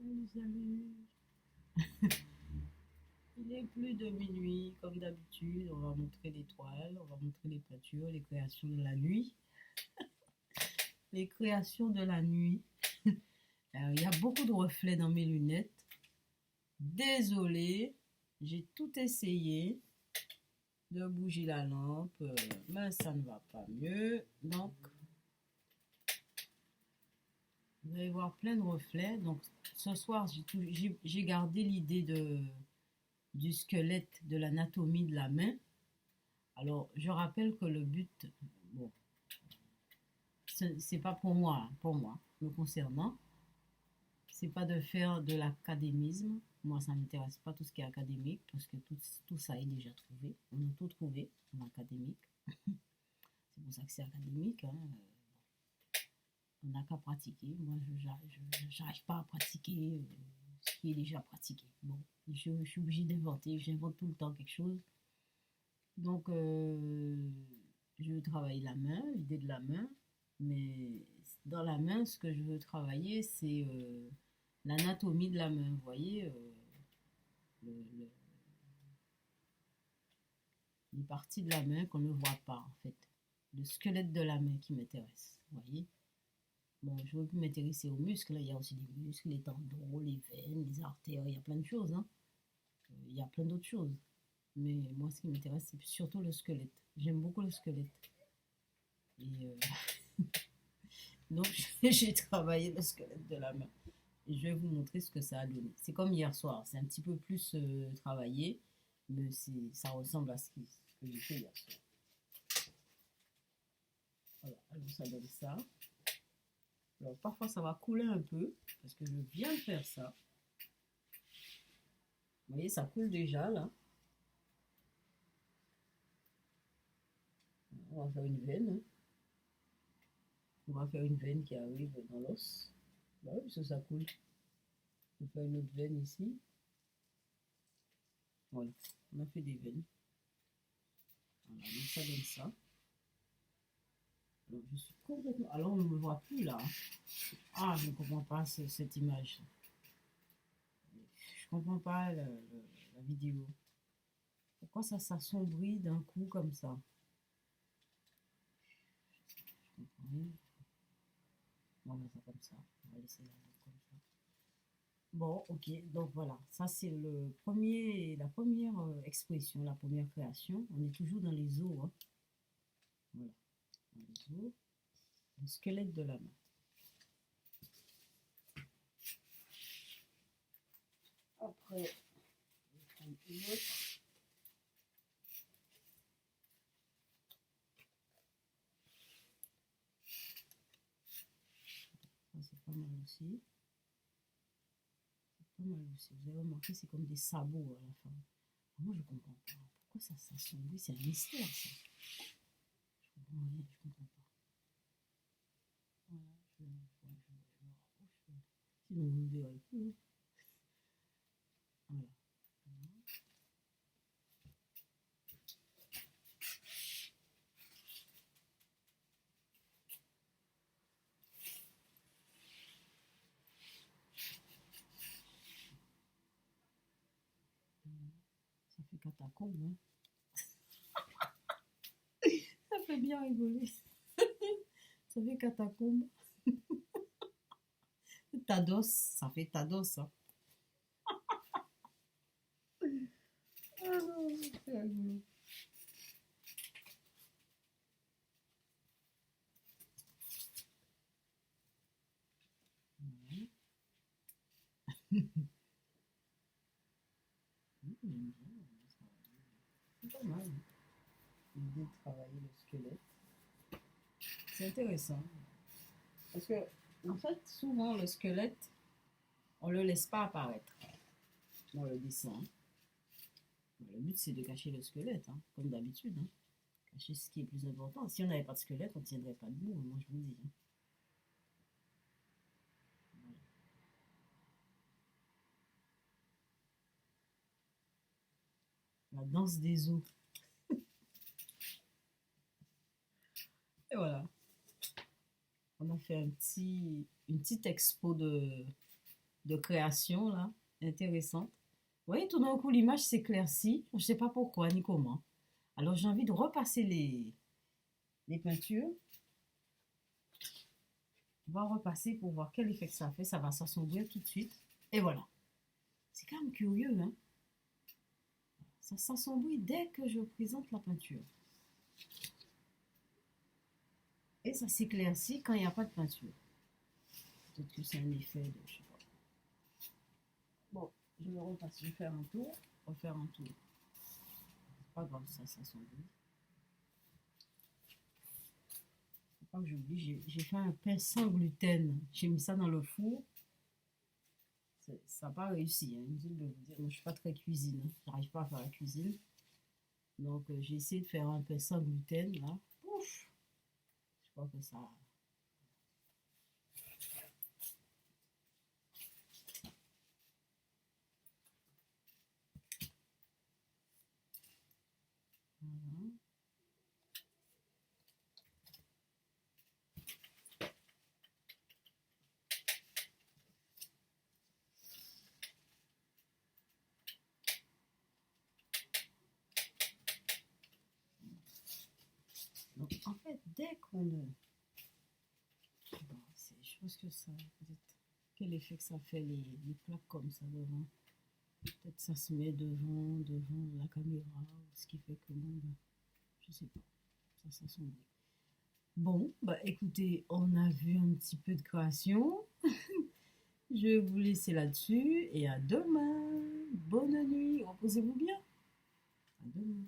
Salut, salut. Il est plus de minuit, comme d'habitude. On va montrer les toiles, on va montrer les peintures, les créations de la nuit. Les créations de la nuit. Il y a beaucoup de reflets dans mes lunettes. Désolée, j'ai tout essayé de bouger la lampe, mais ça ne va pas mieux. Donc, vous allez voir plein de reflets. Donc, ce soir, j'ai gardé l'idée du squelette, de l'anatomie de la main. Alors, je rappelle que le but, bon, c'est pas pour moi, me concernant, c'est pas de faire de l'académisme. Moi, ça m'intéresse pas tout ce qui est académique, parce que tout ça est déjà trouvé. On a tout trouvé en académique. C'est pour ça que c'est académique, hein. On n'a qu'à pratiquer. Moi, je n'arrive pas à pratiquer ce qui est déjà pratiqué. Bon, je suis obligée d'inventer. J'invente tout le temps quelque chose. Donc, je travaille la main, l'idée de la main, mais dans la main, ce que je veux travailler, c'est l'anatomie de la main. Vous voyez, le- le- les parties de la main qu'on ne voit pas, en fait. Le squelette de la main qui m'intéresse. Vous voyez? Bon, je veux plus m'intéresser aux muscles. Il y a aussi des muscles, les tendons, les veines, les artères. Il y a plein de choses, hein. Il y a plein d'autres choses. Mais moi, ce qui m'intéresse, c'est surtout le squelette. J'aime beaucoup le squelette. Et donc, j'ai travaillé le squelette de la main. Et je vais vous montrer ce que ça a donné. C'est comme hier soir. C'est un petit peu plus travaillé, mais ça ressemble à ce que j'ai fait hier soir. Voilà, alors ça donne ça. Alors, parfois, ça va couler un peu, parce que je viens de faire ça. Vous voyez, ça coule déjà, là. On va faire une veine, hein. On va faire une veine qui arrive dans l'os. Bah oui, parce que ça coule. On va faire une autre veine ici. Voilà, on a fait des veines. Voilà, donc ça donne ça. Alors, je suis complètement... Alors, on ne me voit plus là, hein. Ah, je ne comprends pas cette image. Je ne comprends pas la vidéo. Pourquoi ça s'assombrit d'un coup comme ça? Je comprends rien. On va mettre ça comme ça. On va laisser la mettre comme ça. Bon, ok. Donc voilà. Ça, c'est la première expression, la première création. On est toujours dans les os, hein. Voilà. Dans les os. Le squelette de la main. Après, je vais prendre une autre. Ça, c'est pas mal aussi. Pas mal aussi. Vous avez remarqué, c'est comme des sabots à la fin. Moi, je comprends pas. Pourquoi ça s'assombrit? C'est un mystère, ça. Je comprends rien, je comprends pas. Voilà, je me rapproche. Sinon, vous ne verrez plus. Voilà. Ça fait catacombe, hein. Ça fait bien rigoler. Ça fait catacombe. Tados, ça fait tados, hein. Ah non, c'est rigolo. Ouais. J'aime bien. C'est pas mal, hein. L'idée de travailler le squelette. C'est intéressant. Parce que, en fait, souvent, le squelette, on ne le laisse pas apparaître dans le dessin. Le but, c'est de cacher le squelette, hein, comme d'habitude, hein. Cacher ce qui est plus important. Si on n'avait pas de squelette, on ne tiendrait pas debout, hein, moi je vous dis, hein. Voilà. La danse des os. Et voilà. On a fait une petite expo de création, là, intéressante. Vous voyez, tout d'un coup, l'image s'éclaircit. Je ne sais pas pourquoi ni comment. Alors, j'ai envie de repasser les peintures. On va repasser pour voir quel effet que ça fait. Ça va s'assombrir tout de suite. Et voilà. C'est quand même curieux, hein? Ça s'assombrit dès que je présente la peinture. Et ça s'éclaircit quand il n'y a pas de peinture. Peut-être que c'est un effet de... Je sais pas. Bon, je vais repasser. Je vais faire un tour. Refaire un tour. C'est pas grave, ça s'assombrit. Faut pas que j'oublie. J'ai fait un pain sans gluten. J'ai mis ça dans le four. Ça n'a pas réussi. Hein. Inutile de vous dire. Moi, je ne suis pas très cuisine. Hein. J'arrive pas à faire la cuisine. Donc, j'ai essayé de faire un pain sans gluten. Là. Ouf! Je crois que ça... Voilà. Donc, en fait, dès qu'on... Bon, je pense que ça... Peut-être... Quel effet que ça fait les plaques comme ça devant. Peut-être ça se met devant la caméra, ce qui fait que bon, ben, je sais pas, ça s'assombrit. Bon, bah écoutez, on a vu un petit peu de création. Je vais vous laisser là-dessus et à demain. Bonne nuit, reposez-vous bien. À demain.